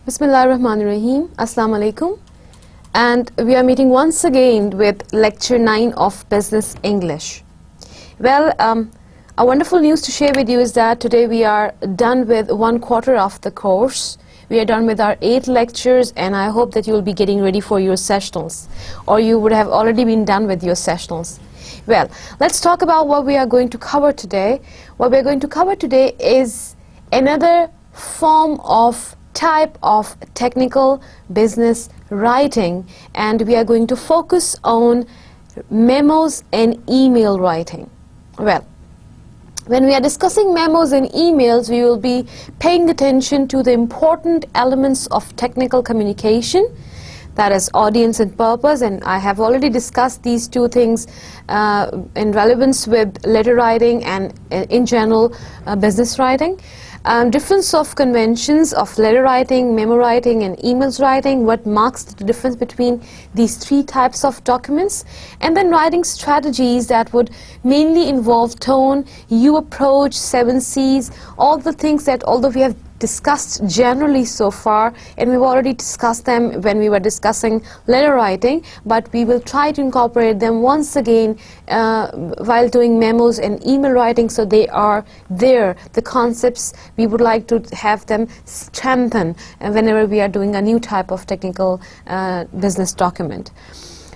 Bismillahirrahmanirrahim. Assalamu alaikum. And we are meeting once again with lecture 9 of Business English. Well, a wonderful news to share with you is that today we are done with 1/4 of the course. We are done with our 8 lectures, and I hope that you will be getting ready for your sessionals, or you would have already been done with your sessionals. Well, let's talk about what we are going to cover today. What we are going to cover today is another form of type of technical business writing, and we are going to focus on memos and email writing. Well, when we are discussing memos and emails, we will be paying attention to the important elements of technical communication, that is audience and purpose, and I have already discussed these two things in relevance with letter writing and in general business writing. Difference of conventions of letter writing, memo writing and emails writing, what marks the difference between these 3 types of documents, and then writing strategies that would mainly involve tone, you approach, 7 C's, all the things that although we have discussed generally so far, and we've already discussed them when we were discussing letter writing, but we will try to incorporate them once again while doing memos and email writing, so they are there. The concepts, we would like to have them strengthen whenever we are doing a new type of technical business document.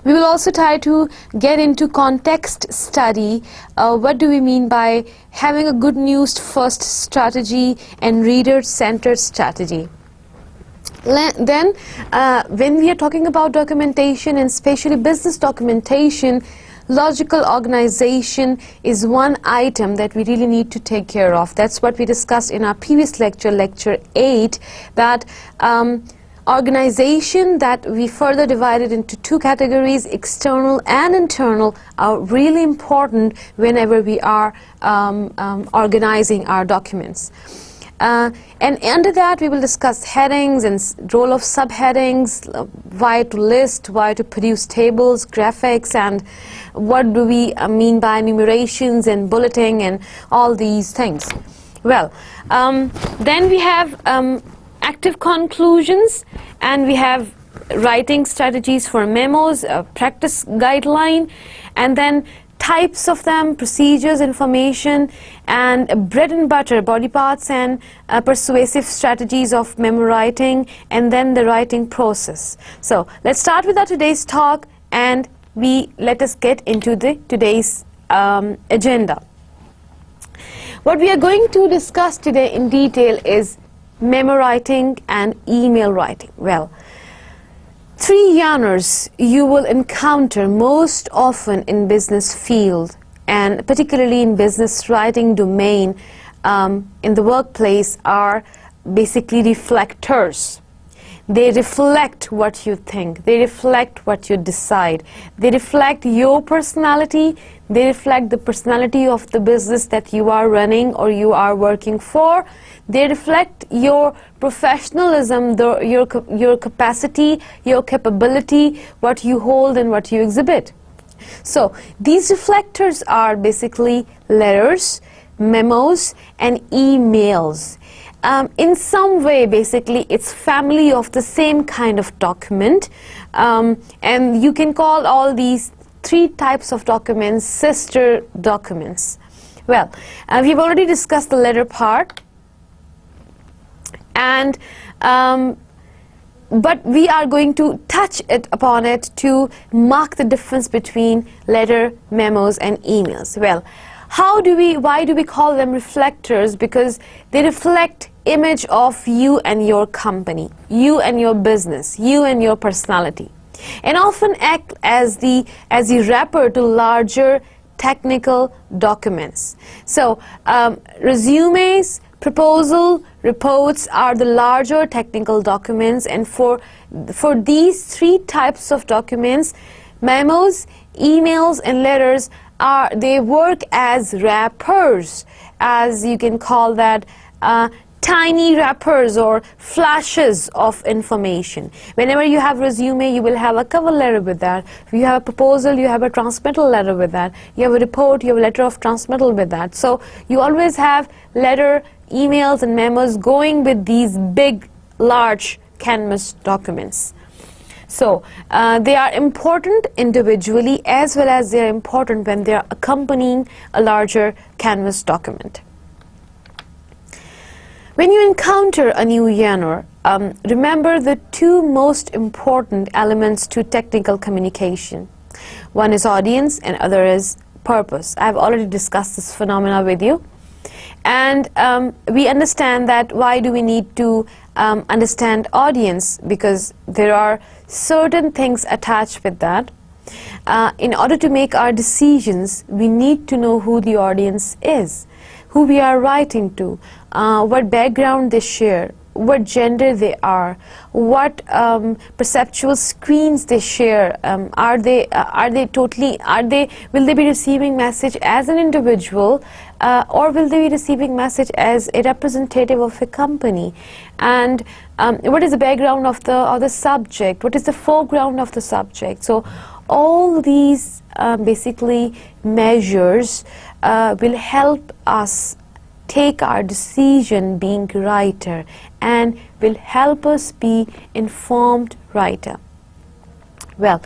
We will also try to get into context study. What do we mean by having a good news first strategy and reader-centered strategy? Then, when we are talking about documentation, and especially business documentation, logical organization is one item that we really need to take care of. That's what we discussed in our previous lecture, lecture 8, that organization that we further divided into 2 categories, external and internal, are really important whenever we are organizing our documents. And under that we will discuss headings and role of subheadings, why to list, why to produce tables, graphics, and what do we mean by enumerations and bulleting and all these things. Well, then we have active conclusions, and we have writing strategies for memos, a practice guideline, and then types of them, procedures, information, and bread and butter, body parts and persuasive strategies of memo writing, and then the writing process. So let's start with our today's talk, and let us get into today's agenda. What we are going to discuss today in detail is memo writing and email writing. Well, 3 genres you will encounter most often in business field, and particularly in business writing domain in the workplace, are basically reflectors. They reflect what you think, they reflect what you decide, they reflect your personality, they reflect the personality of the business that you are running or you are working for, they reflect your professionalism, your capacity, your capability, what you hold and what you exhibit. So these reflectors are basically letters, memos and emails. In some way, basically, it's family of the same kind of document, and you can call all these 3 types of documents sister documents. Well, we've already discussed the letter part, and but we are going to touch upon it to mark the difference between letter, memos and emails. Well, why do we call them reflectors? Because they reflect image of you and your company, you and your business, you and your personality, and often act as the wrapper to larger technical documents. So resumes, proposal, reports are the larger technical documents, and for these 3 types of documents, memos, emails and letters they work as wrappers, as you can call that, tiny wrappers or flashes of information. Whenever you have resume, you will have a cover letter with that. If you have a proposal, you have a transmittal letter with that. You have a report, you have a letter of transmittal with that. So you always have letter, emails and memos going with these big, large canvas documents. So they are important individually as well as they are important when they are accompanying a larger canvas document. When you encounter a new genre, remember the two most important elements to technical communication. One is audience and other is purpose. I've already discussed this phenomena with you. And we understand that why do we need to understand audience? Because there are certain things attached with that. In order to make our decisions, we need to know who the audience is, who we are writing to, what background they share, what gender they are, what perceptual screens they share. Will they be receiving message as an individual, or will they be receiving message as a representative of a company? And what is the background of the subject? What is the foreground of the subject? So all these basically measures will help us take our decision being writer and will help us be informed writer. Well,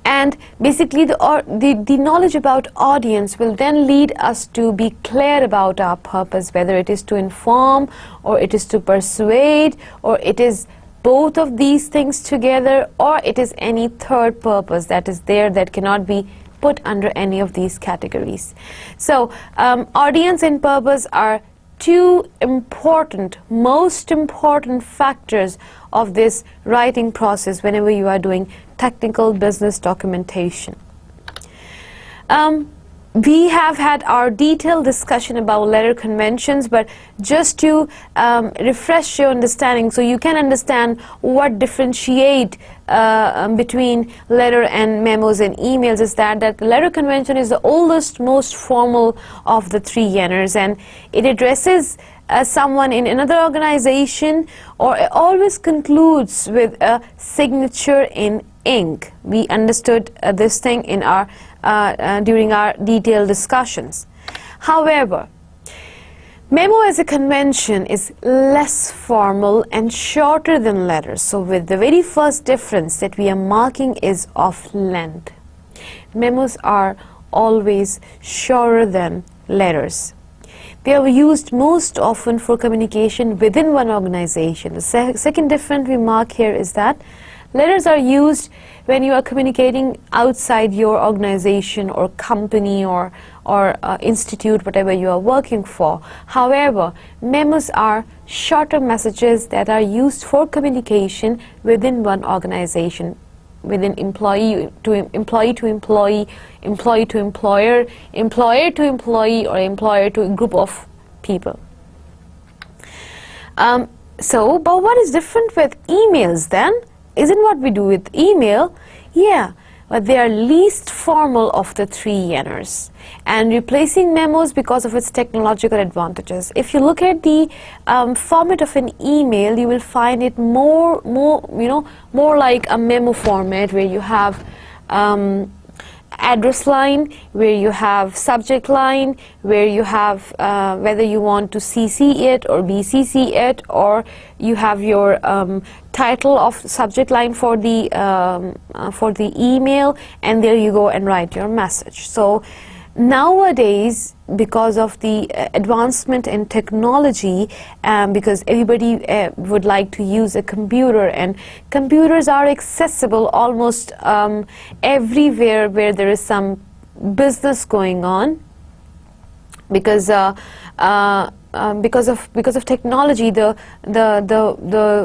and basically the knowledge about audience will then lead us to be clear about our purpose, whether it is to inform or it is to persuade or it is both of these things together, or it is any third purpose that is there that cannot be put under any of these categories. So audience and purpose are two important, most important factors of this writing process whenever you are doing technical business documentation. We have had our detailed discussion about letter conventions, but just to refresh your understanding so you can understand what differentiate between letter and memos and emails is that the letter convention is the oldest, most formal of the three genres, and it addresses someone in another organization, or it always concludes with a signature in ink. We understood this thing in our during our detailed discussions. However, memo as a convention is less formal and shorter than letters. So with the very first difference that we are marking is of length. Memos are always shorter than letters. They are used most often for communication within one organization. The second difference we mark here is that letters are used when you are communicating outside your organization or company or institute, whatever you are working for. However, memos are shorter messages that are used for communication within one organization, within employee to employee to employee, employee to employer, employer to employee, or employer to a group of people. But what is different with emails then? Isn't what we do with email? Yeah, but they are least formal of the three genres, and replacing memos because of its technological advantages. If you look at the format of an email, you will find it more like a memo format, where you have address line, where you have subject line, where you have whether you want to CC it or BCC it, or you have your title of subject line for the email, and there you go and write your message. So nowadays, because of the advancement in technology, because everybody would like to use a computer, and computers are accessible almost everywhere where there is some business going on, because of technology, the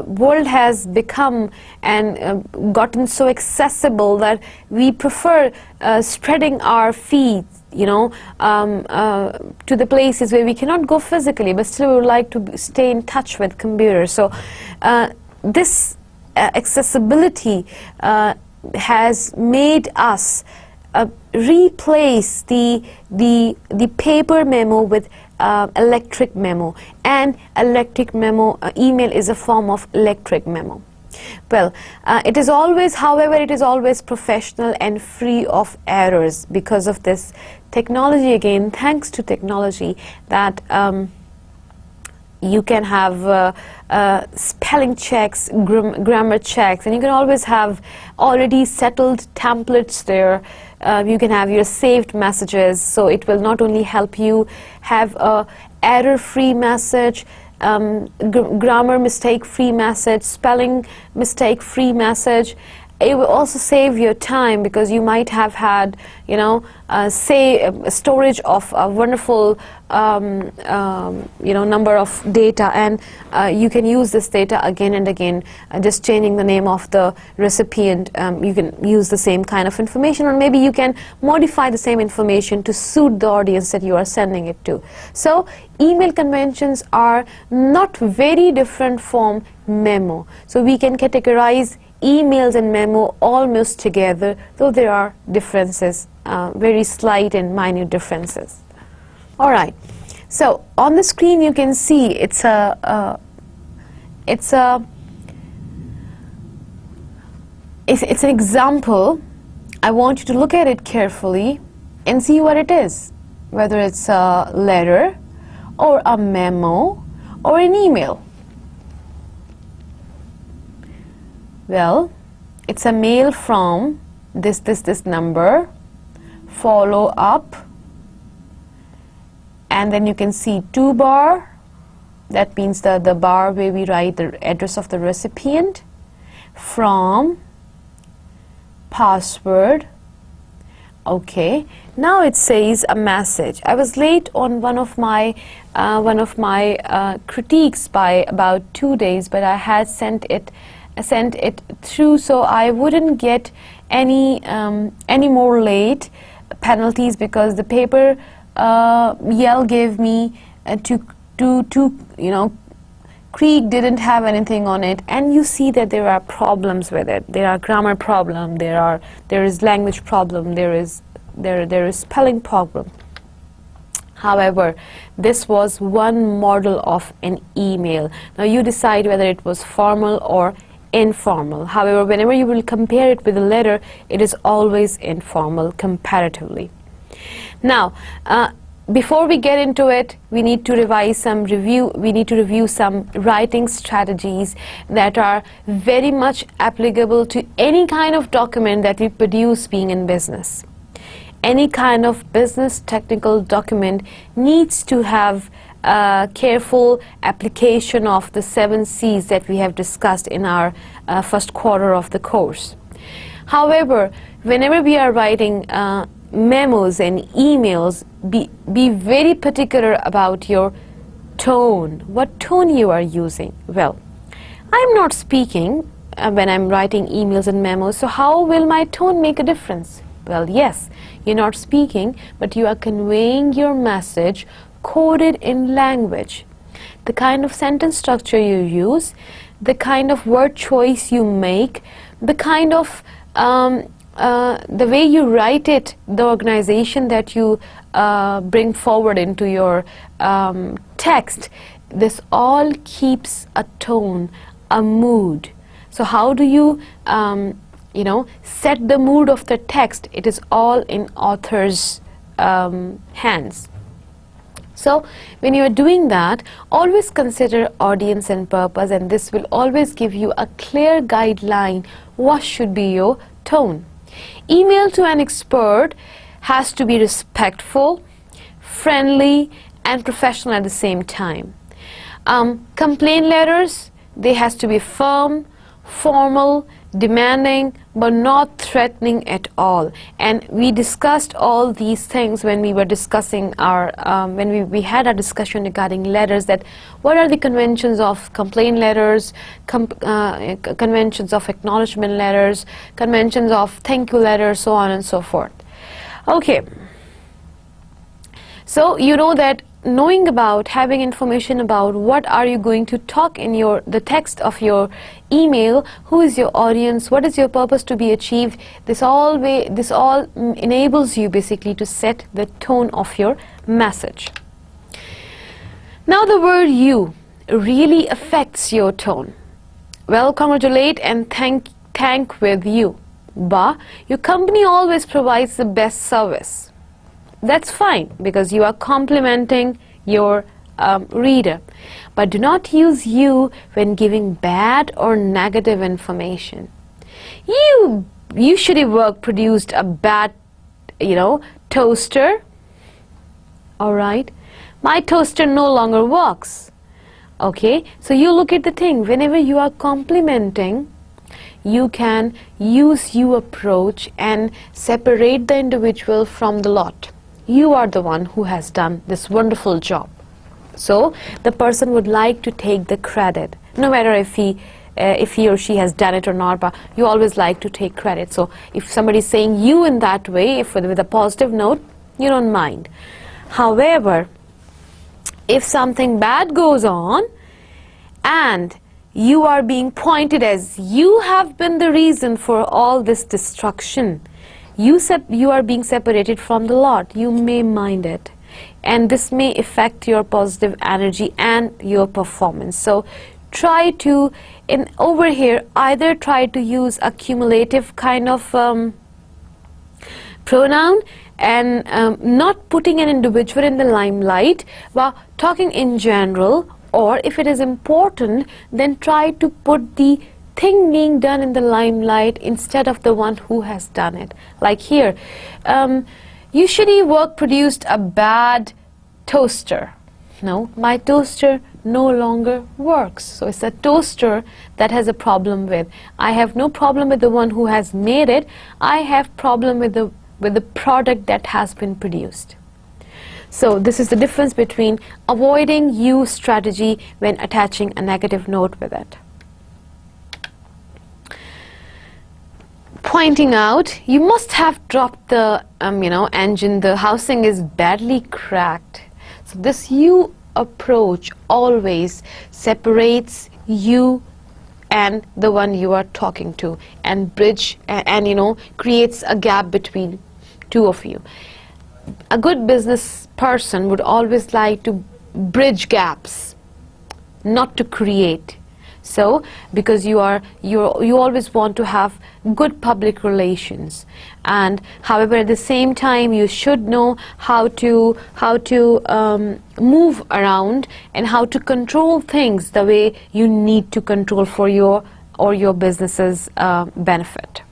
world has become and gotten so accessible that we prefer spreading our feeds, to the places where we cannot go physically, but still we would like to stay in touch with computers. So this accessibility has made us replace the paper memo with electric memo, and electric memo email is a form of electric memo. Well, it is always, however, it is always professional and free of errors because of this technology. Again, thanks to technology, that you can have spelling checks, grammar checks, and you can always have already settled templates there. You can have your saved messages, so it will not only help you have a error-free message, grammar mistake-free message, spelling mistake-free message. It will also save your time, because you might have had, you know, storage of a wonderful, you know, number of data, and you can use this data again and again, just changing the name of the recipient. You can use the same kind of information, or maybe you can modify the same information to suit the audience that you are sending it to. So email conventions are not very different from memo. So we can categorize emails and memo almost together, though there are differences, very slight and minute differences. All right, so on the screen you can see it's an example. I want you to look at it carefully and see what it is, whether it's a letter or a memo or an email. Well, it's a mail from this number, follow up, and then you can see 2 bar. That means the bar where we write the address of the recipient, from, password. Okay, now it says a message. I was late on one of my critiques by about 2 days, but I had sent it through, so I wouldn't get any more late penalties, because the paper Yale gave me to you know, Creek didn't have anything on it, and you see that there are problems with it. There are grammar problem, there is language problem, there is spelling problem. However, this was one model of an email. Now you decide whether it was formal or informal. However, whenever you will compare it with a letter, it is always informal comparatively. Now, before we get into it, we need to review some writing strategies that are very much applicable to any kind of document that we produce being in business. Any kind of business technical document needs to have careful application of the 7 C's that we have discussed in our first quarter of the course. However, whenever we are writing memos and emails, be very particular about your tone, what tone you are using. Well, I'm not speaking when I'm writing emails and memos, so how will my tone make a difference? Well, yes, you're not speaking, but you are conveying your message coded in language. The kind of sentence structure you use, the kind of word choice you make, the kind of the way you write it, the organization that you bring forward into your text, this all keeps a tone, a mood. So how do you you know, set the mood of the text? It is all in author's hands. So when you are doing that, always consider audience and purpose, and this will always give you a clear guideline what should be your tone. Email to an expert has to be respectful, friendly, and professional at the same time. Complaint letters, they has to be firm, formal, demanding, but not threatening at all. And we discussed all these things when we were discussing our when we had a discussion regarding letters, that what are the conventions of complaint letters, conventions of acknowledgement letters, conventions of thank you letters, so on and so forth. Okay, so you know that knowing about, having information about what are you going to talk in the text of your email, who is your audience, what is your purpose to be achieved, this all enables you basically to set the tone of your message. Now the word you really affects your tone. Well, congratulate and thank with you. But your company always provides the best service. That's fine, because you are complimenting your reader. But do not use you when giving bad or negative information. You usually work produced a bad, toaster. Alright, my toaster no longer works. Okay, so you look at the thing. Whenever you are complimenting, you can use you approach and separate the individual from the lot. You are the one who has done this wonderful job. So the person would like to take the credit, no matter if he or she has done it or not, but you always like to take credit. So if somebody is saying you in that way, if with a positive note, you don't mind. However, if something bad goes on and you are being pointed as you have been the reason for all this destruction, you are being separated from the lot, you may mind it, and this may affect your positive energy and your performance. So try to, over here, either try to use a cumulative kind of pronoun and not putting an individual in the limelight, but talking in general, or if it is important, then try to put the thing being done in the limelight instead of the one who has done it. Like here, usually work produced a bad toaster. No, my toaster no longer works. So it's a toaster that has a problem with. I have no problem with the one who has made it. I have problem with the product that has been produced. So this is the difference between avoiding you strategy when attaching a negative note with it. Pointing out, you must have dropped the engine, the housing is badly cracked. So this you approach always separates you and the one you are talking to, and bridge and creates a gap between two of you. A good business person would always like to bridge gaps, not to create. So because you always want to have good public relations, and however at the same time you should know how to move around and how to control things the way you need to control for your business's benefit.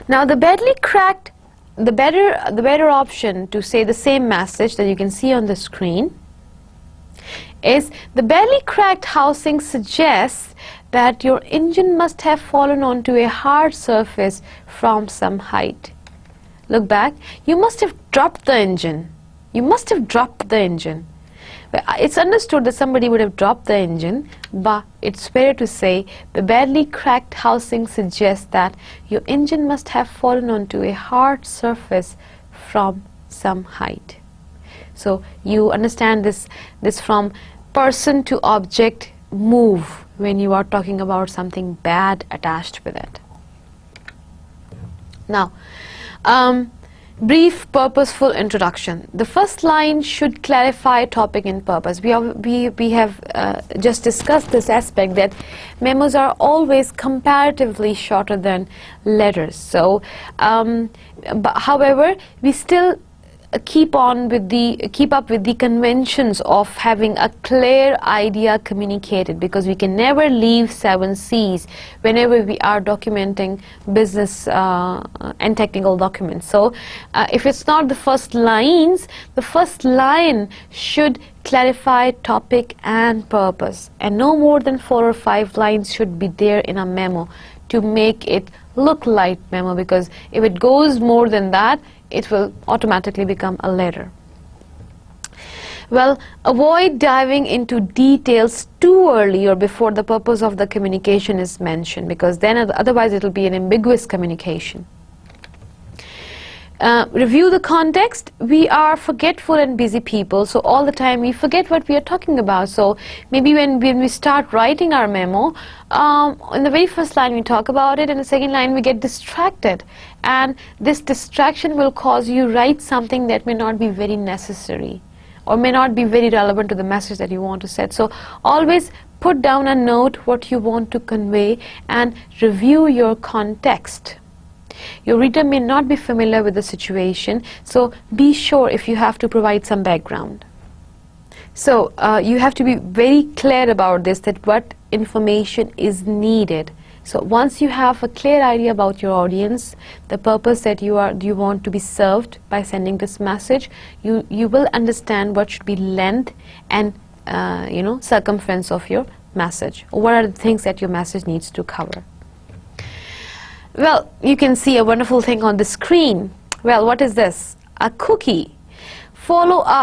Now the better option to say the same message that you can see on the screen is the badly cracked housing suggests that your engine must have fallen onto a hard surface from some height. Look back, you must have dropped the engine. You must have dropped the engine. It's understood that somebody would have dropped the engine, but it's fair to say the badly cracked housing suggests that your engine must have fallen onto a hard surface from some height. So you understand this from person to object move when you are talking about something bad attached with it. Now, brief purposeful introduction. The first line should clarify topic and purpose. We have just discussed this aspect that memos are always comparatively shorter than letters. So, but however, we still keep up with the conventions of having a clear idea communicated, because we can never leave 7 C's whenever we are documenting business and technical documents. So if it's not the first lines, the first line should clarify topic and purpose, and no more than 4 or 5 lines should be there in a memo to make it look like memo, because if it goes more than that, it will automatically become a letter. Well, avoid diving into details too early or before the purpose of the communication is mentioned, because then otherwise it will be an ambiguous communication. Review the context. We are forgetful and busy people, so all the time we forget what we are talking about. So maybe when we start writing our memo, in the very first line we talk about it, and the second line we get distracted, and this distraction will cause you write something that may not be very necessary or may not be very relevant to the message that you want to set. So always put down a note what you want to convey and review your context. Your reader may not be familiar with the situation, so be sure if you have to provide some background. So you have to be very clear about this, that what information is needed. So once you have a clear idea about your audience, the purpose that you want to be served by sending this message, you will understand what should be length and circumference of your message. What are the things that your message needs to cover? Well, you can see a wonderful thing on the screen. Well, what is this? A cookie.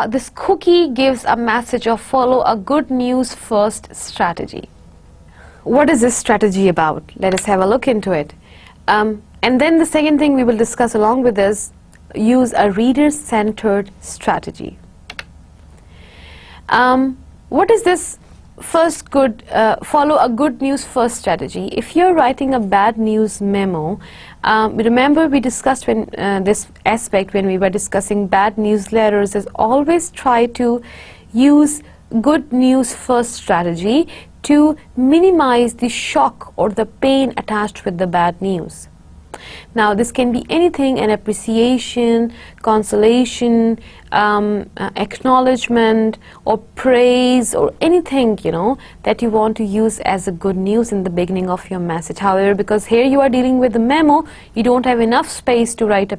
This cookie gives a message of follow a good news first strategy. What is this strategy about? Let us have a look into it. And then the second thing we will discuss along with this, use a reader-centered strategy. What is this first follow a good news first strategy? If you're writing a bad news memo, remember we discussed this aspect when we were discussing bad news letters, is always try to use good news first strategy to minimize the shock or the pain attached with the bad news. Now this can be anything, an appreciation, consolation, acknowledgement or praise, or anything that you want to use as a good news in the beginning of your message. However, because here you are dealing with the memo, you don't have enough space to write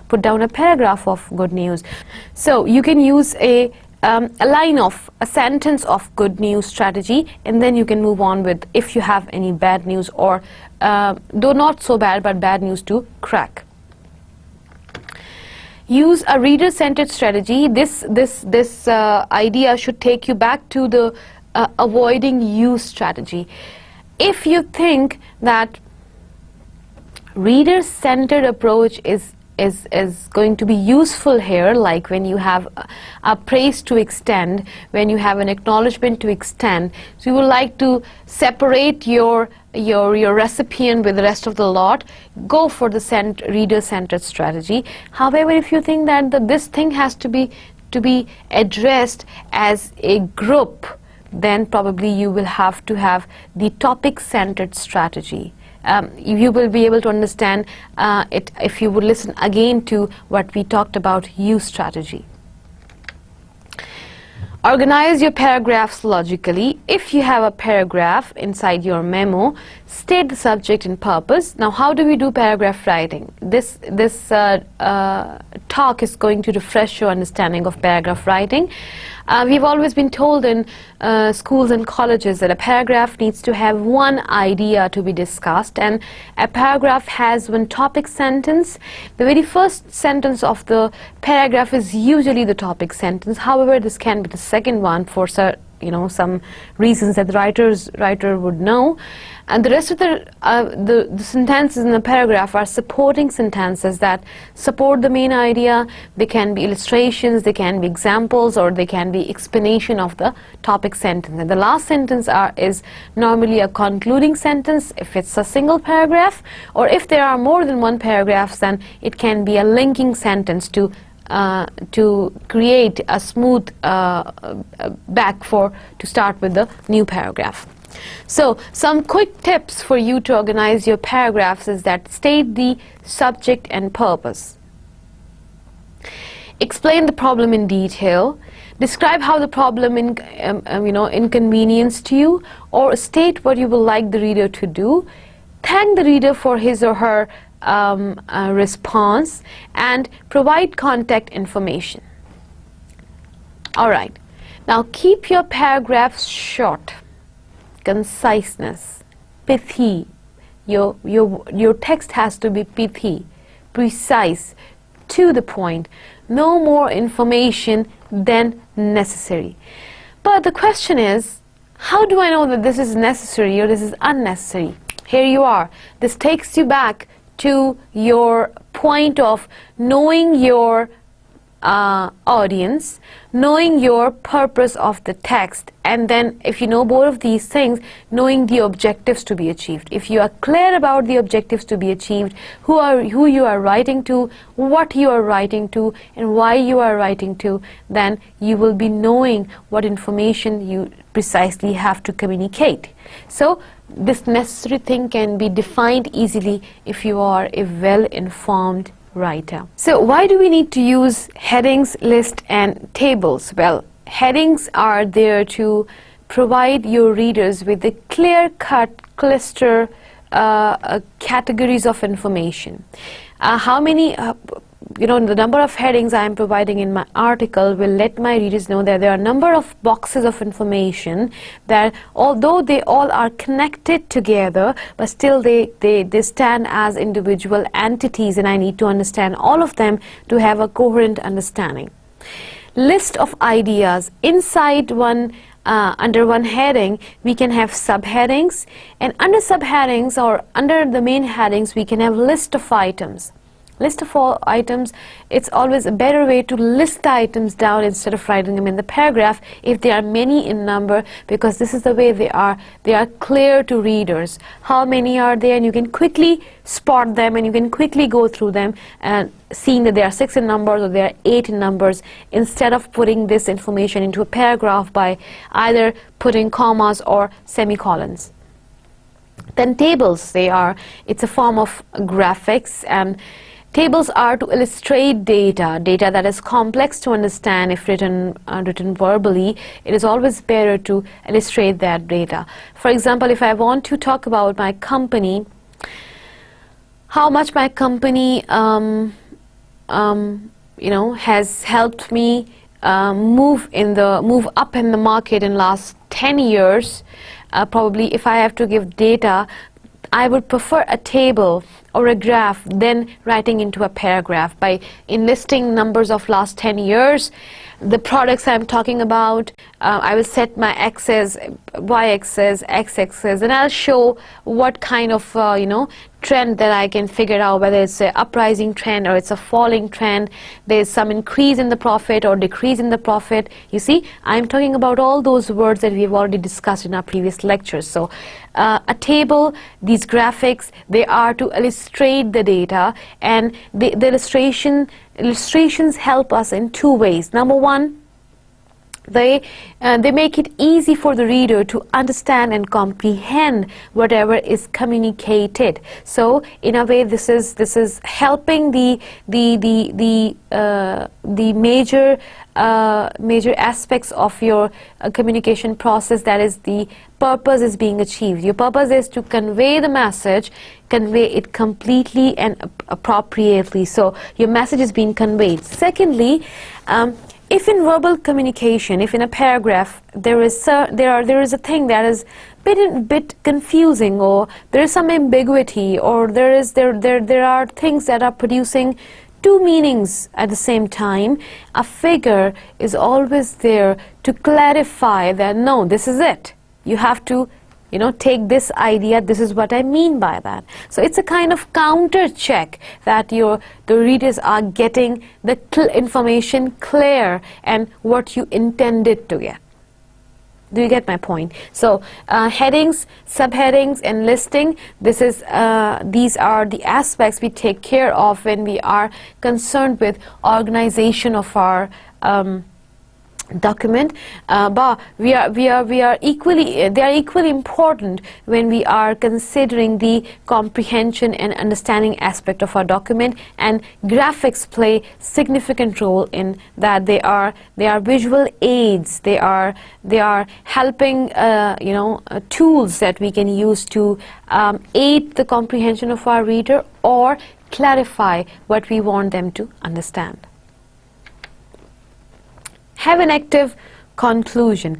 put down a paragraph of good news. So you can use a sentence of good news strategy, and then you can move on with if you have any bad news, or though not so bad but bad news to crack. Use a reader-centered strategy. This idea should take you back to the avoiding use strategy. If you think that reader-centered approach is going to be useful here, like when you have a praise to extend, when you have an acknowledgement to extend, so you would like to separate your recipient with the rest of the lot, go for the reader-centered strategy. However, if you think that this thing has to be addressed as a group, then probably you will have to have the topic-centered strategy. You will be able to understand it if you would listen again to what we talked about use strategy. Organize your paragraphs logically. If you have a paragraph inside your memo, state the subject and purpose. Now, how do we do paragraph writing? This talk is going to refresh your understanding of paragraph writing. We've always been told in schools and colleges that a paragraph needs to have one idea to be discussed, and a paragraph has one topic sentence. The very first sentence of the paragraph is usually the topic sentence. However, this can be the second one for some reasons that the writer would know. And the rest of the sentences in the paragraph are supporting sentences that support the main idea. They can be illustrations, they can be examples, or they can be explanation of the topic sentence. And the last sentence is normally a concluding sentence if it's a single paragraph, or if there are more than one paragraph, then it can be a linking sentence to create a smooth back to start with the new paragraph. So some quick tips for you to organize your paragraphs is that state the subject and purpose. Explain the problem in detail. Describe how the problem inconvenienced you, or state what you would like the reader to do. Thank the reader for his or her response, and provide contact information. Alright, now keep your paragraphs short. Conciseness, pithy. Your text has to be pithy, precise, to the point, no more information than necessary. But the question is, how do I know that this is necessary or this is unnecessary? Here you are. This takes you back to your point of knowing your audience, knowing your purpose of the text, and then if you know both of these things, knowing the objectives to be achieved. If you are clear about the objectives to be achieved, who you are writing to, what you are writing to, and why you are writing to, then you will be knowing what information you precisely have to communicate. So this necessary thing can be defined easily if you are a well-informed writer. So why do we need to use headings, lists and tables? Well, headings are there to provide your readers with the clear-cut cluster categories of information. How many the number of headings I am providing in my article will let my readers know that there are a number of boxes of information that, although they all are connected together, but still they stand as individual entities, and I need to understand all of them to have a coherent understanding. List of ideas. Inside one under one heading we can have subheadings, and under subheadings or under the main headings we can have list of items. List of all items, it's always a better way to list the items down instead of writing them in the paragraph if they are many in number, because this is the way they are clear to readers. How many are there, and you can quickly spot them and you can quickly go through them and seeing that there are 6 in numbers or there are 8 in numbers, instead of putting this information into a paragraph by either putting commas or semicolons. Then tables, it's a form of graphics, and tables are to illustrate data that is complex to understand if written verbally. It is always better to illustrate that data. For example, if I want to talk about my company, how much my company has helped me move up in the market in last 10 years, probably if I have to give data, I would prefer a table or a graph than writing into a paragraph. By enlisting numbers of last 10 years, the products I'm talking about, I will set my axis, y-axis, x-axis, and I'll show what kind of trend that I can figure out, whether it's an uprising trend or it's a falling trend, there's some increase in the profit or decrease in the profit. You see, I'm talking about all those words that we've already discussed in our previous lectures. So a table, these graphics, they are to illustrate the data, and the illustrations help us in 2 ways. Number one, they make it easy for the reader to understand and comprehend whatever is communicated. So in a way, this is helping the major aspects of your communication process, that is, the purpose is being achieved. Your purpose is to convey the message, convey it completely and appropriately, so your message is being conveyed. Secondly, if in verbal communication, if in a paragraph there is a thing that is bit confusing, or there is some ambiguity, or there are things that are producing 2 meanings at the same time, a figure is always there to clarify that no, this is it. You have to take this idea, this is what I mean by that. So it's a kind of counter check that the readers are getting the information clear and what you intended to get. Do you get my point? So headings, subheadings and listing, these are the aspects we take care of when we are concerned with organization of our document, but they are equally important when we are considering the comprehension and understanding aspect of our document, and graphics play significant role in that. They are visual aids, they are helping tools that we can use to aid the comprehension of our reader or clarify what we want them to understand. Have an active conclusion.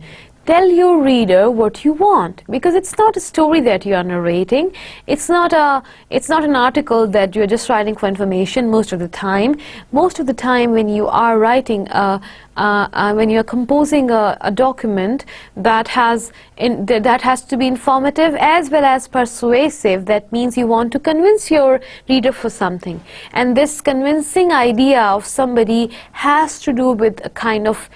Tell your reader what you want, because it's not a story that you are narrating. It's not an article that you're just writing for information most of the time. Most of the time when you are writing when you're composing a document that has to be informative as well as persuasive, that means you want to convince your reader for something, and this convincing idea of somebody has to do with a kind of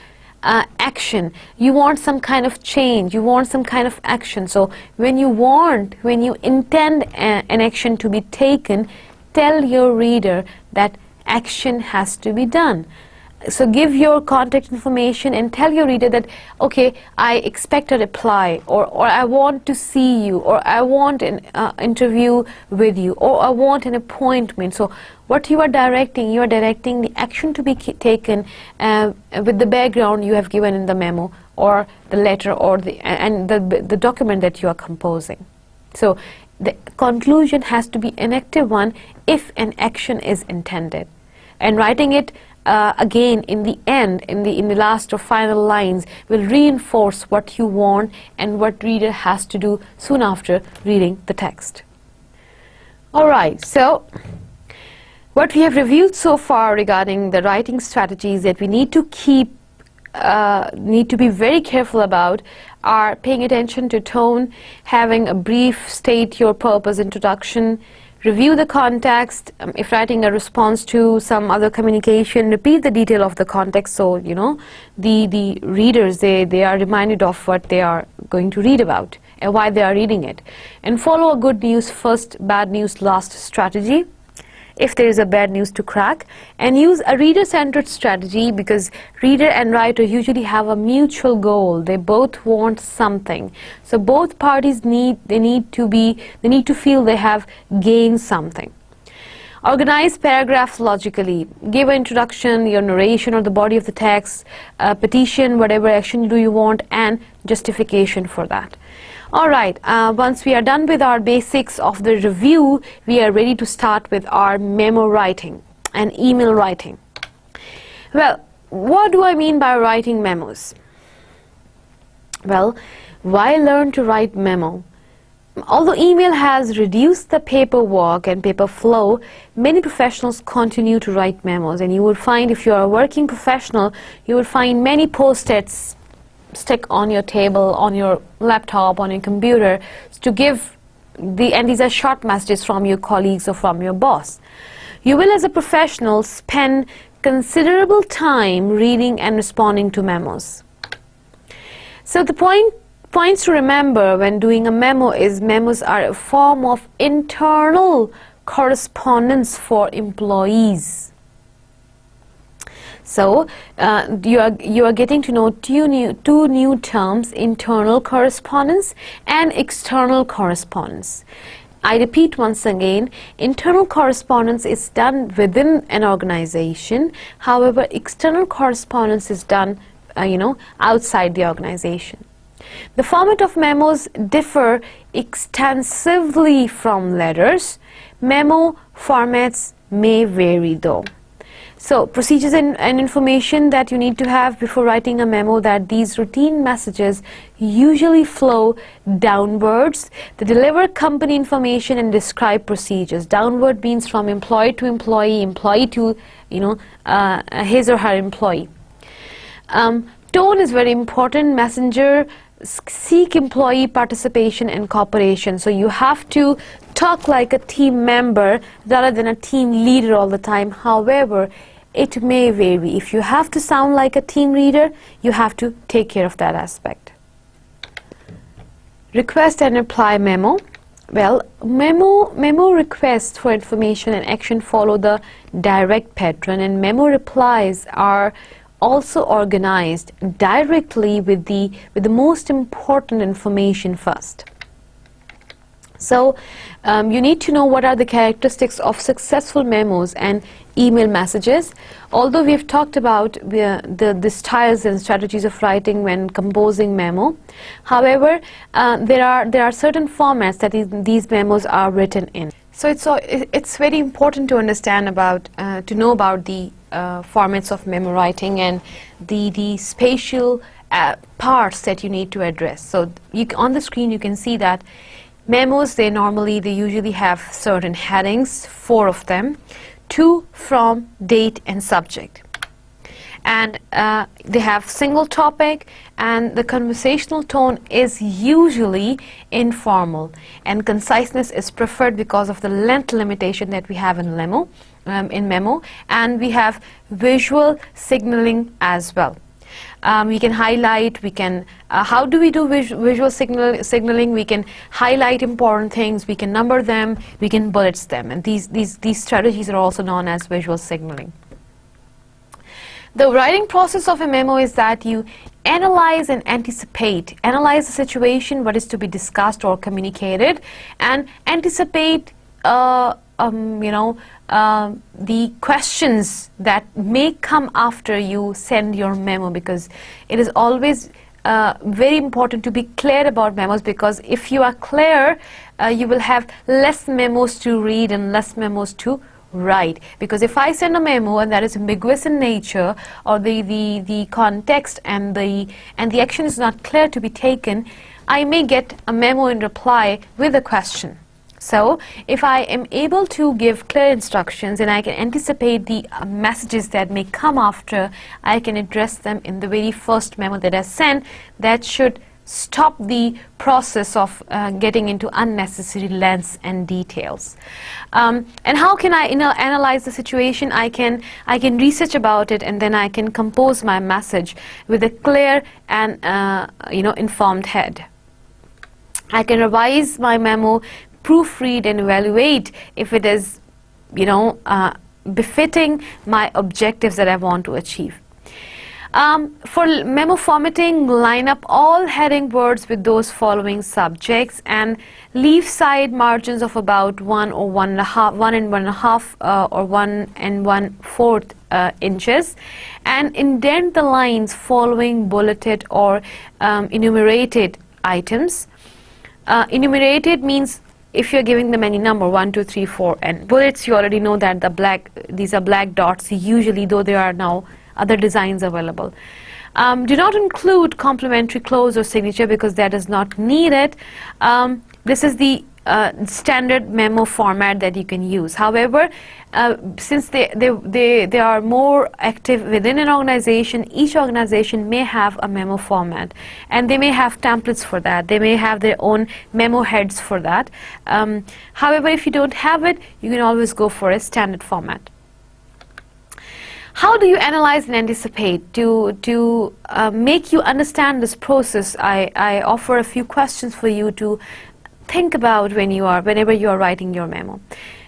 action. You want some kind of change, you want some kind of action. So when you intend an action to be taken, tell your reader that action has to be done. So give your contact information and tell your reader that, okay, I expect a reply, or I want to see you, or I want an interview with you, or I want an appointment. So what you are directing the action to be taken with the background you have given in the memo, or the letter, or the document that you are composing. So the conclusion has to be an active one if an action is intended, and writing it again in the end, in the last or final lines, will reinforce what you want and what reader has to do soon after reading the text. Alright, so what we have reviewed so far regarding the writing strategies that we need to be very careful about are paying attention to tone, having a brief state your purpose introduction, review the context, if writing a response to some other communication, repeat the detail of the context, so you know the readers, they are reminded of what they are going to read about and why they are reading it, and follow a good news first, bad news last strategy if there is a bad news to crack, and use a reader-centered strategy, because reader and writer usually have a mutual goal. They both want something, so both parties need to feel they have gained something. Organize paragraphs logically. Give an introduction, your narration or the body of the text, petition, whatever action do you want, and justification for that. Alright, once we are done with our basics of the review, we are ready to start with our memo writing and email writing. Well, what do I mean by writing memos? Well, why learn to write memo? Although email has reduced the paperwork and paper flow, many professionals continue to write memos, and you will find, if you are a working professional, you will find many post-its stick on your table, on your laptop, on your computer, to give and these are short messages from your colleagues or from your boss. You will, as a professional, spend considerable time reading and responding to memos. So the points to remember when doing a memo is memos are a form of internal correspondence for employees. So you are getting to know two new terms: internal correspondence and external correspondence. I repeat once again, internal correspondence is done within an organization. However, external correspondence is done outside the organization. The format of memos differ extensively from letters. Memo formats may vary though. So procedures and information that you need to have before writing a memo: that these routine messages usually flow downwards. They deliver company information and describe procedures. Downward means from employee to employee, employee to his or her employee. Tone is very important. Messenger seek employee participation and cooperation. So you have to talk like a team member rather than a team leader all the time. However, it may vary. If you have to sound like a team leader, you have to take care of that aspect. Request and reply memo. Well, memo requests for information and action follow the direct pattern, and memo replies are also organized directly with the most important information first. So you need to know what are the characteristics of successful memos and email messages. Although we have talked about the styles and strategies of writing when composing memo, however, there are certain formats that these memos are written in. So it's very important to understand about to know about the formats of memo writing and the spatial parts that you need to address. So on the screen you can see that memos, they usually have certain headings, 4 of them, to, from, date and subject, and they have single topic, and the conversational tone is usually informal, and conciseness is preferred because of the length limitation that we have in memo, and we have visual signaling as well. We can highlight, how do we do visual signaling? We can highlight important things, we can number them, we can bullets them, and these strategies are also known as visual signaling. The writing process of a memo is that you analyze and anticipate. Analyze the situation, what is to be discussed or communicated, and anticipate the questions that may come after you send your memo, because it is always very important to be clear about memos, because if you are clear, you will have less memos to read and less memos to write. Because if I send a memo and that is ambiguous in nature, or the context and the action is not clear to be taken, I may get a memo in reply with a question. So if I am able to give clear instructions and I can anticipate the messages that may come after, I can address them in the very first memo that I send. That should stop the process of getting into unnecessary lengths and details. And how can I analyze the situation? I can research about it, and then I can compose my message with a clear and informed head. I can revise my memo, proofread and evaluate if it is befitting my objectives that I want to achieve. For memo formatting, line up all heading words with those following subjects and leave side margins of about 1 or 1.5 or 1 1/4 inches, and indent the lines following bulleted or enumerated items. Enumerated means if you're giving them any number, 1, 2, 3, 4, and bullets, you already know that these are black dots usually, though there are now other designs available. Do not include complementary clause or signature because that is not needed. This is the standard memo format that you can use. However, since they are more active within an organization, each organization may have a memo format, and they may have templates for that. They may have their own memo heads for that. However, if you don't have it, you can always go for a standard format. How do you analyze and anticipate? To make you understand this process, I offer a few questions for you to think about whenever you are writing your memo.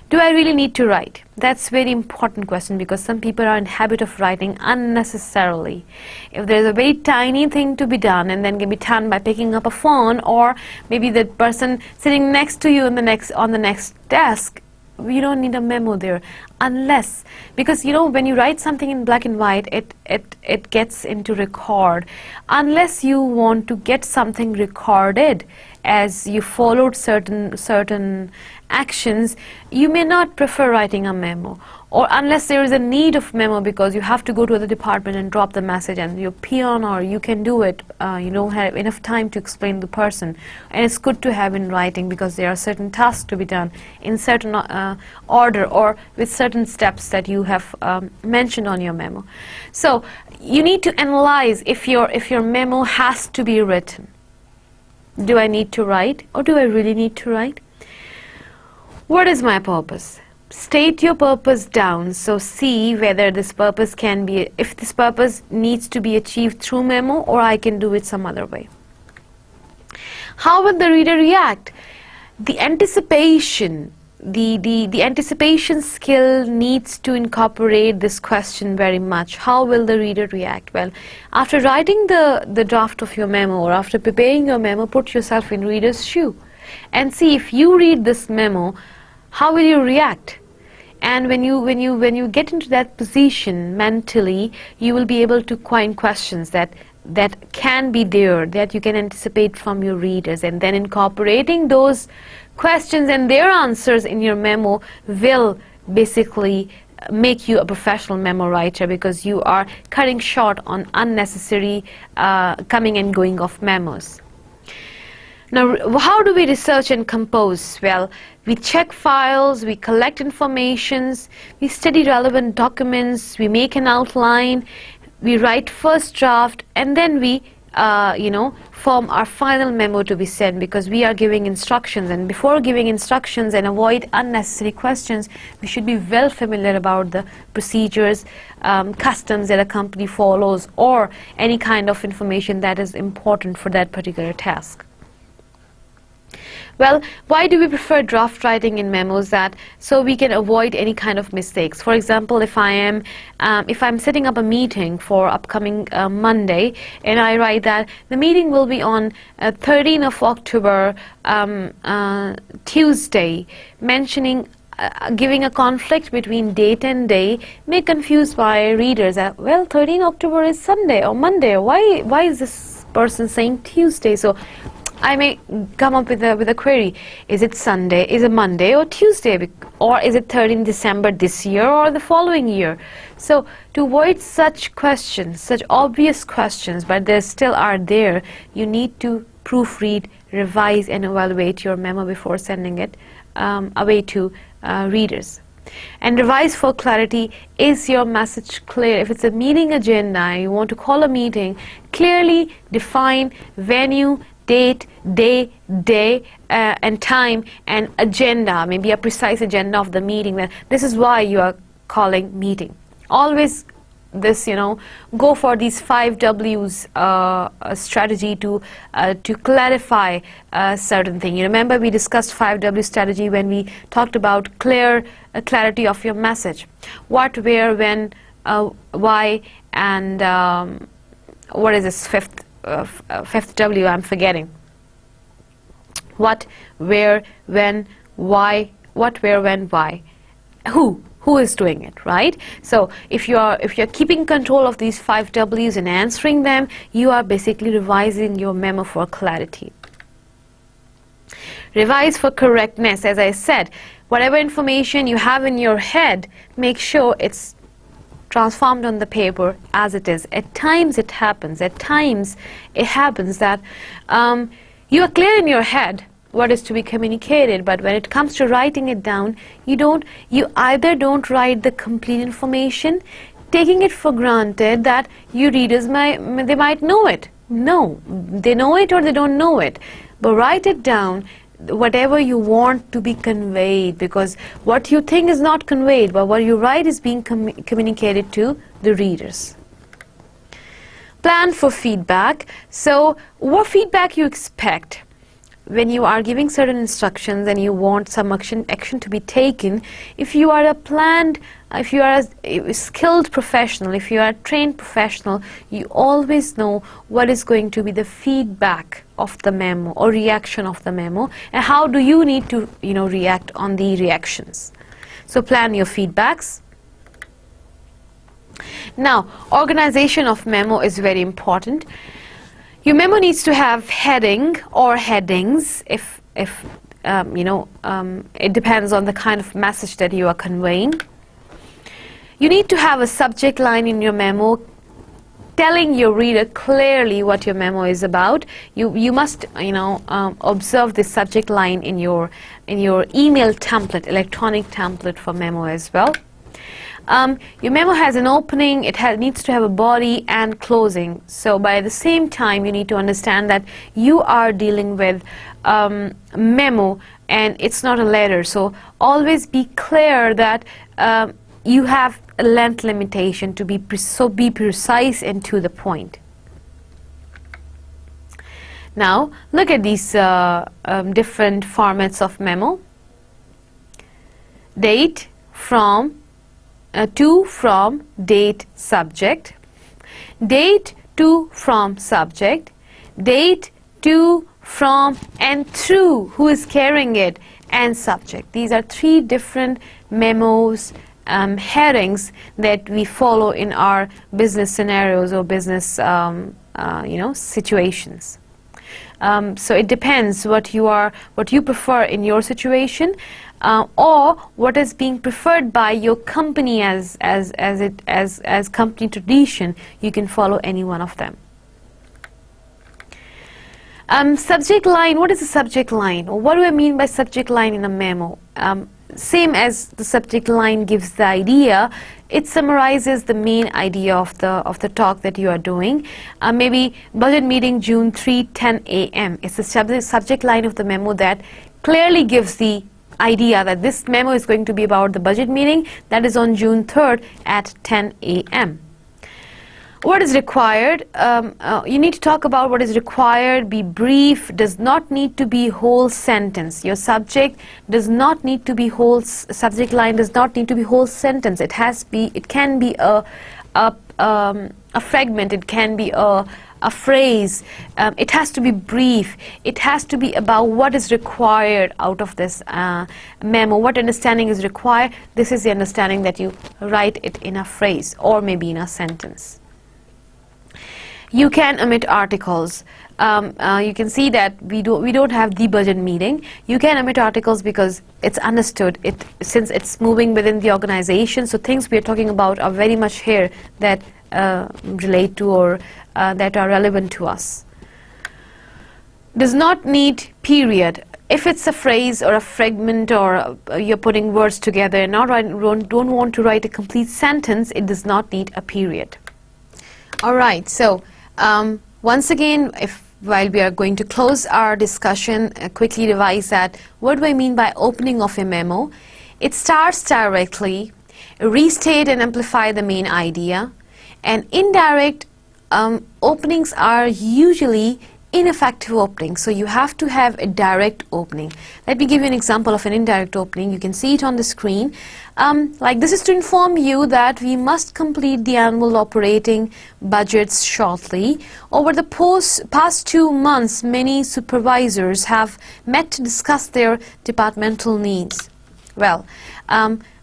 Do I really need to write? That's a very important question, because some people are in habit of writing unnecessarily. If there's a very tiny thing to be done and then can be done by picking up a phone, or maybe the person sitting next to you on the next desk, you don't need a memo there, unless, because when you write something in black and white, it gets into record. Unless you want to get something recorded as you followed certain actions, you may not prefer writing a memo. Or unless there is a need of memo because you have to go to the department and drop the message, and your peon or you can do it, you don't have enough time to explain the person. And it's good to have in writing, because there are certain tasks to be done in certain order or with certain steps that you have mentioned on your memo. So you need to analyze if your memo has to be written. Do I need to write, or do I really need to write? What is my purpose? State your purpose down. So see whether this purpose if this purpose needs to be achieved through memo, or I can do it some other way. How will the reader react? The anticipation, the anticipation skill needs to incorporate this question very much. How will the reader react? Well, after writing the draft of your memo, or after preparing your memo, put yourself in reader's shoe and see, if you read this memo, how will you react? And when you get into that position mentally, you will be able to coin questions that can be there, that you can anticipate from your readers, and then incorporating those questions and their answers in your memo will basically make you a professional memo writer, because you are cutting short on unnecessary coming and going of memos. Now, how do we research and compose? Well, we check files, we collect informations, we study relevant documents, we make an outline, we write first draft, and then we form our final memo to be sent, because we are giving instructions. And before giving instructions and avoid unnecessary questions, we should be well familiar about the procedures, customs that a company follows, or any kind of information that is important for that particular task. Well, why do we prefer draft writing in memos? That so we can avoid any kind of mistakes. For example, if I'm setting up a meeting for upcoming Monday, and I write that the meeting will be on 13th of October, Tuesday, mentioning giving a conflict between date and day may confuse by readers that, well, 13th October is Sunday or Monday. Why is this person saying Tuesday? So I may come up with a query. Is it Sunday? Is it Monday or Tuesday? Or is it 13th December this year or the following year? So to avoid such questions, such obvious questions, but they still are there, you need to proofread, revise and evaluate your memo before sending it away to readers. And revise for clarity. Is your message clear? If it's a meeting agenda, you want to call a meeting, clearly define venue, date, day, and time, and agenda, maybe a precise agenda of the meeting. That this is why you are calling meeting. Always this, go for these 5 W's strategy to clarify a certain thing. You remember we discussed 5 W strategy when we talked about clarity of your message. What, where, when, why, and what is this fifth W I'm forgetting? What, where, when, why? What, where, when, why? Who is doing it, right? So if you're keeping control of these 5 W's and answering them, you are basically revising your memo for clarity. Revise for correctness. As I said, whatever information you have in your head, make sure it's transformed on the paper as it is. At times it happens. At times it happens that you are clear in your head what is to be communicated, but when it comes to writing it down, you either don't write the complete information, taking it for granted that your readers might know it. No, they know it or they don't know it, but write it down, whatever you want to be conveyed, because what you think is not conveyed, but what you write is being communicated to the readers. Plan for feedback. So what feedback you expect when you are giving certain instructions and you want some action to be taken. If you are a skilled professional, if you are a trained professional, you always know what is going to be the feedback of the memo or reaction of the memo, and how do you need to react on the reactions. So plan your feedbacks. Now, organization of memo is very important. Your memo needs to have heading or headings if it depends on the kind of message that you are conveying. You need to have a subject line in your memo telling your reader clearly what your memo is about. You must observe this subject line in your email template, electronic template for memo as well. Your memo has an opening, it needs to have a body and closing. So by the same time, you need to understand that you are dealing with memo and it's not a letter. So always be clear that you have a length limitation to be precise and to the point. Now look at these different formats of memo. Date, from, to, from, date, subject, date, to, from, subject, date, to, from, and through, who is carrying it, and subject. These are 3 different memos, headings that we follow in our business scenarios or business situations. So it depends what you prefer in your situation, or what is being preferred by your company as company tradition. You can follow any one of them. Subject line. What is a subject line? What do I mean by subject line in a memo? Same as the subject line gives the idea, it summarizes the main idea of the talk that you are doing. Maybe budget meeting June 3, 10 a.m. It's the subject line of the memo that clearly gives the idea that this memo is going to be about the budget meeting that is on June 3rd at 10 a.m. what is required? You need to talk about what is required, be brief, does not need to be whole sentence. Your subject does not need to be whole, subject line does not need to be whole sentence. It can be a fragment, it can be a phrase. It has to be brief. It has to be about what is required out of this memo, what understanding is required. This is the understanding that you write it in a phrase or maybe in a sentence. You can omit articles. You can see that we don't have the budget meeting. You can omit articles because it's understood, since it's moving within the organization, so things we are talking about are very much here that relate to or that are relevant to us. Does not need period. If it's a phrase or a fragment or you're putting words together and don't want to write a complete sentence, it does not need a period. Alright, so once again, while we are going to close our discussion, quickly revise that. What do I mean by opening of a memo? It starts directly, restate and amplify the main idea, and indirect openings are usually ineffective openings. So you have to have a direct opening. Let me give you an example of an indirect opening. You can see it on the screen. Like this is to inform you that we must complete the annual operating budgets shortly. Over the past 2 months, many supervisors have met to discuss their departmental needs. Well,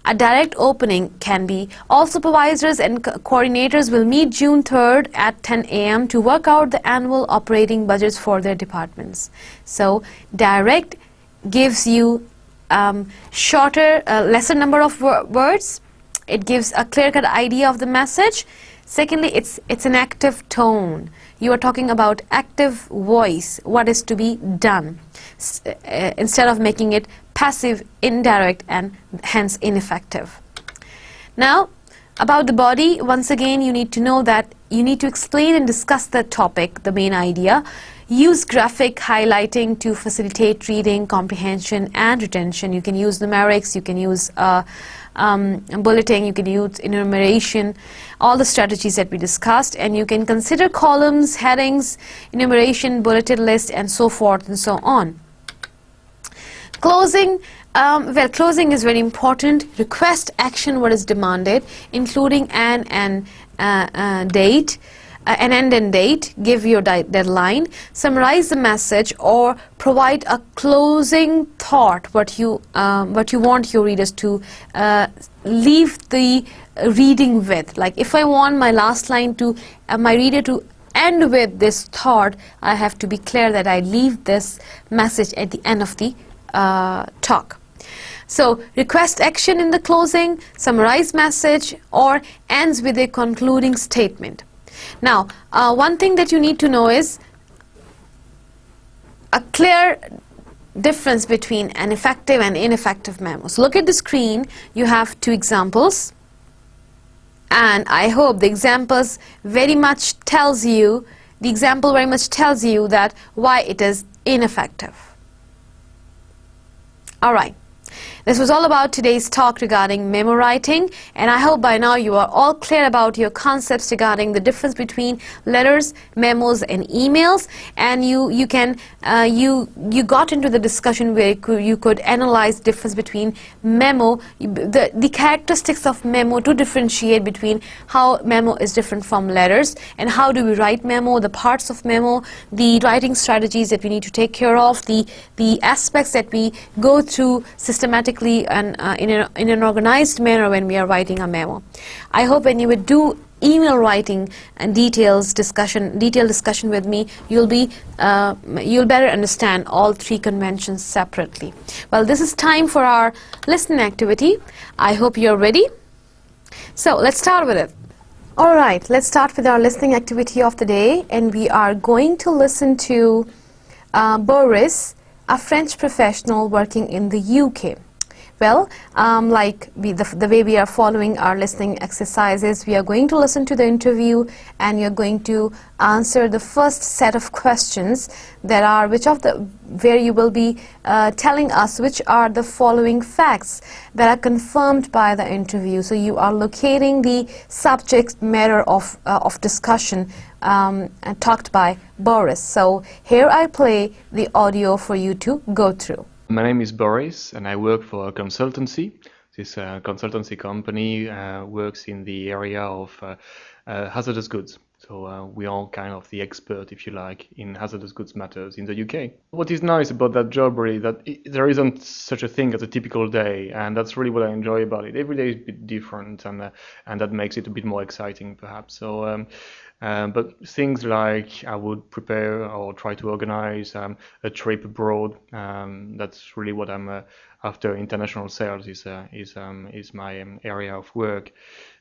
a direct opening can be, all supervisors and coordinators will meet June 3rd at 10 a.m. to work out the annual operating budgets for their departments. So direct gives you shorter, lesser number of words. It gives a clear-cut idea of the message. Secondly, it's an active tone. You are talking about active voice, what is to be done, instead of making it passive, indirect, and hence ineffective. Now, about the body, once again, you need to know that you need to explain and discuss the topic, the main idea. Use graphic highlighting to facilitate reading, comprehension, and retention. You can use numerics, you can use bulleting, you can use enumeration, all the strategies that we discussed, and you can consider columns, headings, enumeration, bulleted list, and so forth and so on. Closing, well, closing is very important. Request action what is demanded, including an end and date. Give your deadline. Summarize the message or provide a closing thought. What you want your readers to leave the reading with. Like if I want my last line to my reader to end with this thought, I have to be clear that I leave this message at the end of the talk. So request action in the closing, summarize message, or ends with a concluding statement. Now, one thing that you need to know is a clear difference between an effective and ineffective memos. Look at the screen. You have 2 examples, and I hope the examples very much tells you, the example very much tells you that why it is ineffective. Alright, this was all about today's talk regarding memo writing, and I hope by now you are all clear about your concepts regarding the difference between letters, memos, and emails, and you got into the discussion where you could analyze the difference between memo, the characteristics of memo, to differentiate between how memo is different from letters and how do we write memo, the parts of memo, the writing strategies that we need to take care of, the aspects that we go through systematically and in an organized manner when we are writing a memo. I hope when you would do email writing and detailed discussion with me, you'll better understand all 3 conventions separately. Well, this is time for our listening activity. I hope you're ready. So let's start with it. Alright, let's start with our listening activity of the day, and we are going to listen to Boris, a French professional working in the UK. Well, like the way we are following our listening exercises, we are going to listen to the interview and you're going to answer the first set of questions that are where you will be telling us which are the following facts that are confirmed by the interview. So you are locating the subject matter of discussion talked by Boris. So here I play the audio for you to go through. My name is Boris and I work for a consultancy. This consultancy company works in the area of hazardous goods. So we are kind of the expert, if you like, in hazardous goods matters in the UK. What is nice about that job really that there isn't such a thing as a typical day, and that's really what I enjoy about it. Every day is a bit different, and that makes it a bit more exciting perhaps. So but things like I would prepare or try to organize a trip abroad. That's really what I'm after. International sales is my area of work.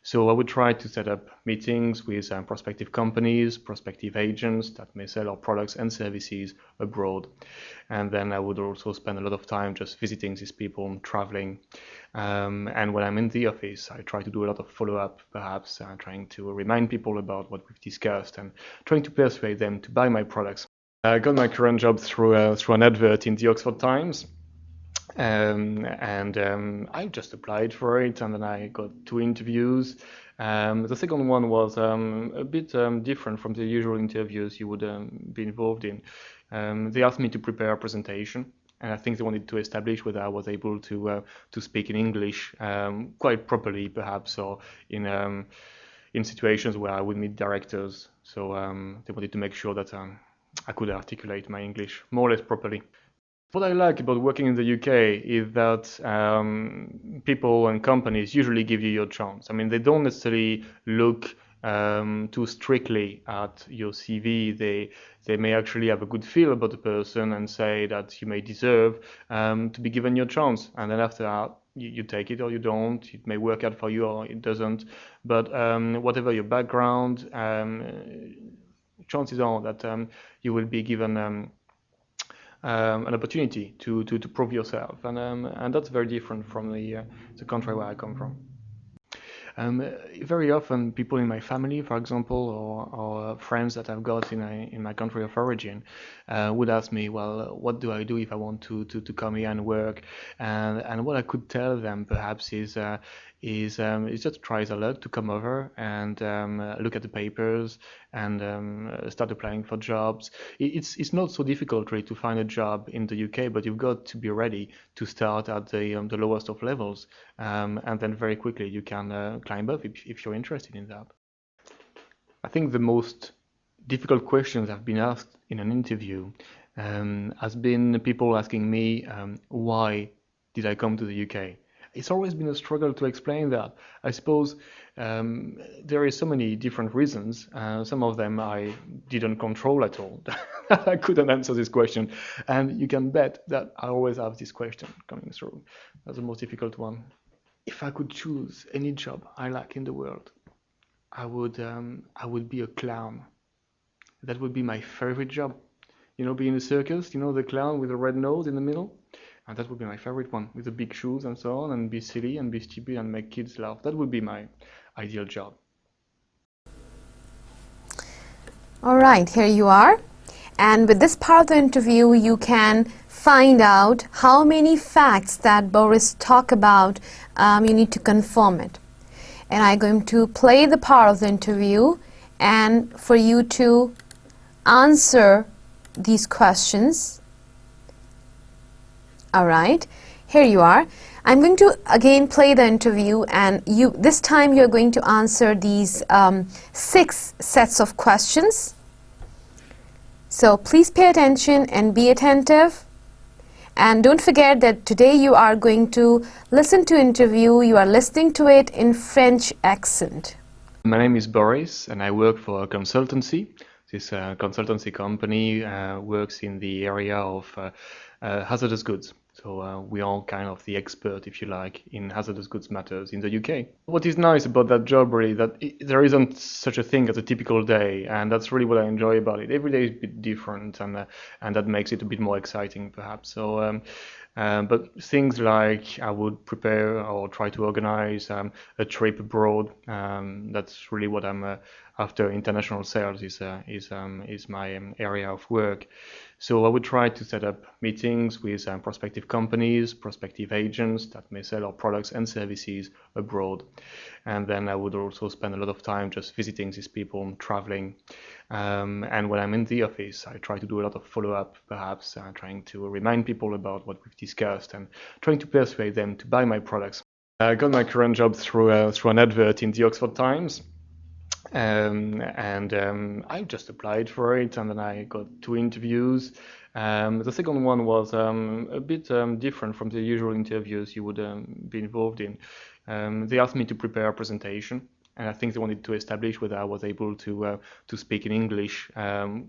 So I would try to set up meetings with prospective companies, prospective agents that may sell our products and services abroad. And then I would also spend a lot of time just visiting these people, traveling. And when I'm in the office, I try to do a lot of follow-up, perhaps trying to remind people about what we've discussed and trying to persuade them to buy my products. I got my current job through an advert in the Oxford Times. I just applied for it, and then I got 2 interviews. The second one was a bit different from the usual interviews you would be involved in. They asked me to prepare a presentation, and I think they wanted to establish whether I was able to speak in English quite properly, perhaps, or in situations where I would meet directors. So they wanted to make sure that I could articulate my English more or less properly. What I like about working in the UK is that people and companies usually give you your chance. I mean, they don't necessarily look too strictly at your CV. They may actually have a good feel about the person and say that you may deserve to be given your chance. And then after that, you take it or you don't. It may work out for you or it doesn't. But whatever your background, chances are that you will be given an opportunity to prove yourself, and that's very different from the country where I come from. Very often people in my family, for example, or friends that I've got in my country of origin would ask me, well, what do I do if I want to come here and work? And what I could tell them perhaps is just try your luck to come over and look at the papers and start applying for jobs. It's not so difficult really to find a job in the UK, but you've got to be ready to start at the lowest of levels, and then very quickly you can climb up if you're interested in that. I think the most difficult questions I've been asked in an interview has been people asking me, why did I come to the UK? It's always been a struggle to explain that. I suppose there is so many different reasons. Some of them I didn't control at all. I couldn't answer this question. And you can bet that I always have this question coming through. That's the most difficult one. If I could choose any job I like in the world, I would be a clown. That would be my favorite job. You know, be in a circus, you know, the clown with the red nose in the middle? And that would be my favorite one, with the big shoes and so on, and be silly and be stupid and make kids laugh. That would be my ideal job. All right, here you are. And with this part of the interview, you can find out how many facts that Boris talked about. You need to confirm it. And I'm going to play the part of the interview and for you to answer these questions. All right, here you are. I'm going to again play the interview, and this time you're going to answer these 6 sets of questions. So please pay attention and be attentive. And don't forget that today you are going to listen to interview. You are listening to it in French accent. My name is Boris and I work for a consultancy. This consultancy company works in the area of hazardous goods. So we are kind of the expert, if you like, in hazardous goods matters in the UK. What is nice about that job really that there isn't such a thing as a typical day, and that's really what I enjoy about it. Every day is a bit different, and that makes it a bit more exciting, perhaps. So. But things like I would prepare or try to organize a trip abroad. That's really what I'm after. International sales is my area of work. So I would try to set up meetings with prospective companies, prospective agents that may sell our products and services abroad. And then I would also spend a lot of time just visiting these people, traveling. And when I'm in the office, I try to do a lot of follow-up, perhaps trying to remind people about what we've discussed and trying to persuade them to buy my products. I got my current job through an advert in the Oxford Times. I just applied for it, and then I got 2 interviews. The second one was a bit different from the usual interviews you would be involved in. They asked me to prepare a presentation, and I think they wanted to establish whether I was able to speak in English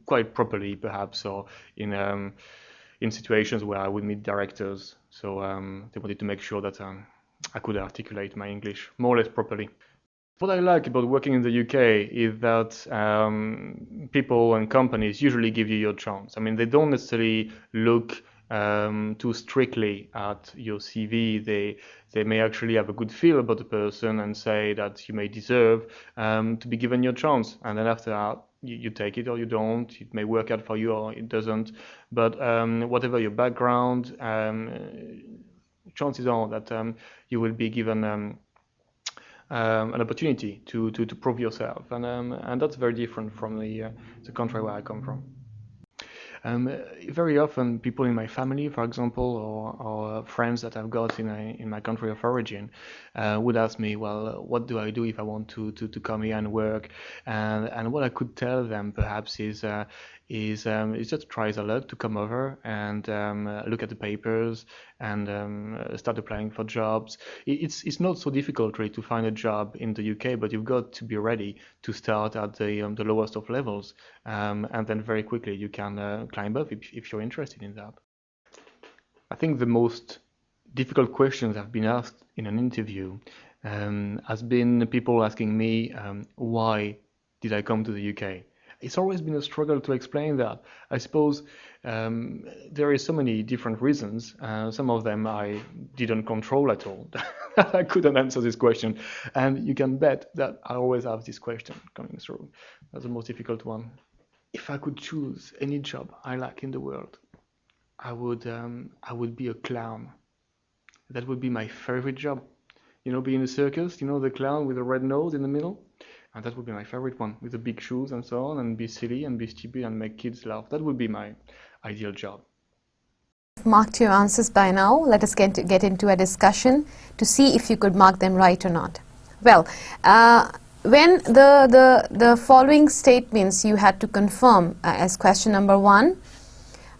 quite properly, perhaps, or in situations where I would meet directors. So they wanted to make sure that I could articulate my English more or less properly. What I like about working in the UK is that people and companies usually give you your chance. I mean, they don't necessarily look too strictly at your CV. They may actually have a good feel about the person and say that you may deserve to be given your chance. And then after that, you take it or you don't. It may work out for you or it doesn't. But whatever your background, chances are that you will be given an opportunity to prove yourself, and that's very different from the country where I come from. Very often, people in my family, for example, or friends that I've got in my country of origin, would ask me, well, what do I do if I want to come here and work? And what I could tell them perhaps is just try a lot to come over and look at the papers and start applying for jobs. It's not so difficult really to find a job in the UK, but you've got to be ready to start at the lowest of levels, and then very quickly you can climb up if you're interested in that. I think the most difficult questions I've been asked in an interview has been people asking me, why did I come to the UK? It's always been a struggle to explain that. I suppose there is so many different reasons. Some of them I didn't control at all. I couldn't answer this question. And you can bet that I always have this question coming through. That's the most difficult one. If I could choose any job I like in the world, I would be a clown. That would be my favorite job. You know, be in a circus, you know, the clown with a red nose in the middle? And that would be my favorite one, with the big shoes and so on, and be silly and be stupid and make kids laugh. That would be my ideal job. Marked your answers by now. Let us get into a discussion to see if you could mark them right or not. Well, when the following statements you had to confirm as question number 1,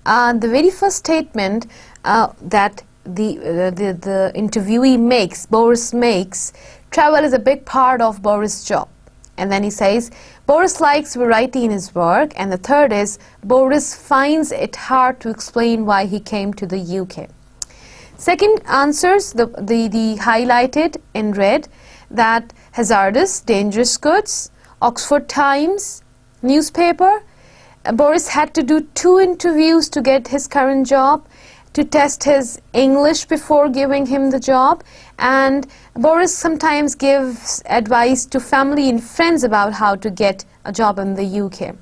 the very first statement that the interviewee makes, Boris makes, travel is a big part of Boris' job. And then he says, Boris likes variety in his work. And the third is, Boris finds it hard to explain why he came to the UK. Second answers, the highlighted in red, that hazardous, dangerous goods, Oxford Times, newspaper. Boris had to do 2 interviews to get his current job, to test his English before giving him the job, and Boris sometimes gives advice to family and friends about how to get a job in the UK.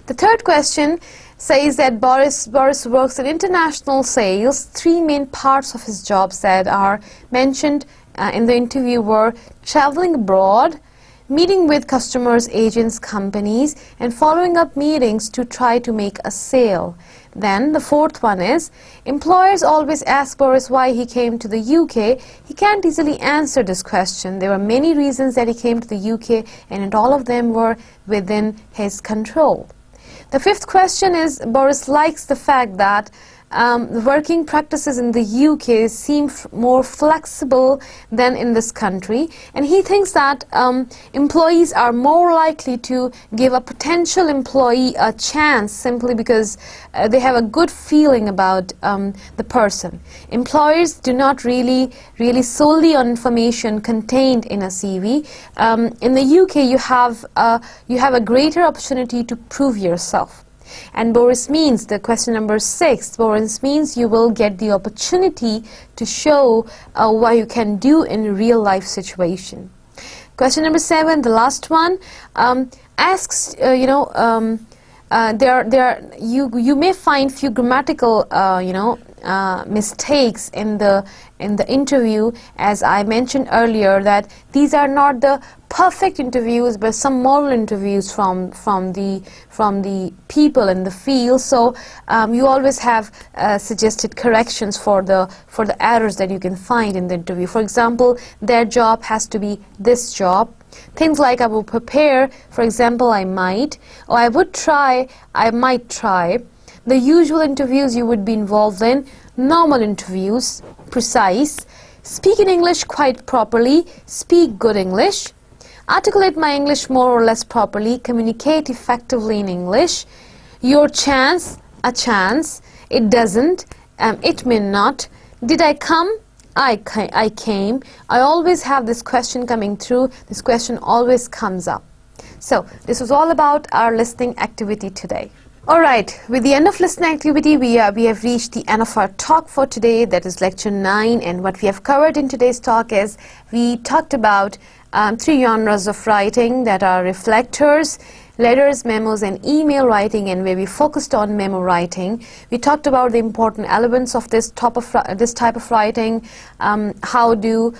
The third question says that Boris works in international sales. 3 main parts of his jobs that are mentioned in the interview were traveling abroad, meeting with customers, agents, companies, and following up meetings to try to make a sale. Then the fourth one is, employers always ask Boris why he came to the UK. He can't easily answer this question. There were many reasons that he came to the UK, and all of them were within his control. The fifth question is, Boris likes the fact that the working practices in the UK seem more flexible than in this country, and he thinks that employees are more likely to give a potential employee a chance simply because they have a good feeling about the person. Employers do not really solely on information contained in a CV. In the UK, you have a greater opportunity to prove yourself. And Boris means, the question number 6, Boris means you will get the opportunity to show what you can do in a real life situation. Question number 7, the last one, asks, you may find few grammatical, mistakes in the interview, as I mentioned earlier, that these are not the perfect interviews, but some model interviews from the people in the field. So you always have suggested corrections for the errors that you can find in the interview. For example, their job has to be this job. Things like I will prepare, for example, I might, or I would try, I might try. The usual interviews you would be involved in, normal interviews, precise, speak in English quite properly, speak good English, articulate my English more or less properly, communicate effectively in English, your chance, a chance, it doesn't, it may not, did I come? I came. I always have this question coming through. This question always comes up. So this was all about our listening activity today. Alright, with the end of listening activity, we have reached the end of our talk for today, that is lecture 9, and what we have covered in today's talk is we talked about 3 genres of writing that are reflectors, letters, memos, and email writing, and where we focused on memo writing. We talked about the important elements of this type of writing. How do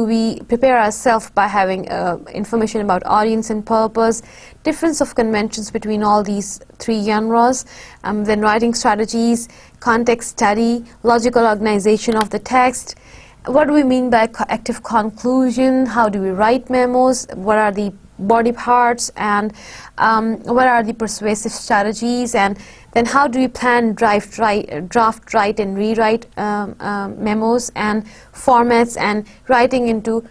we prepare ourselves by having information about audience and purpose, difference of conventions between all these 3 genres, then writing strategies, context study, logical organization of the text. What do we mean by active conclusion? How do we write memos? What are the body parts, and what are the persuasive strategies, and then how do we plan draft, write, and rewrite memos, and formats, and writing into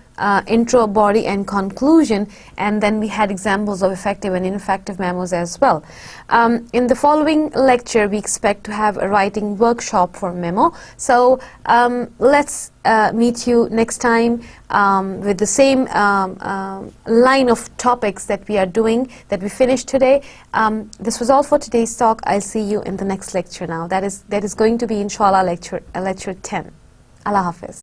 intro, body, and conclusion. And then we had examples of effective and ineffective memos as well. In the following lecture, we expect to have a writing workshop for memo. So let's meet you next time with the same line of topics that we are doing, that we finished today. This was all for today's talk. I'll see you in the next lecture now. That is going to be, inshallah, lecture 10. Allah Hafiz.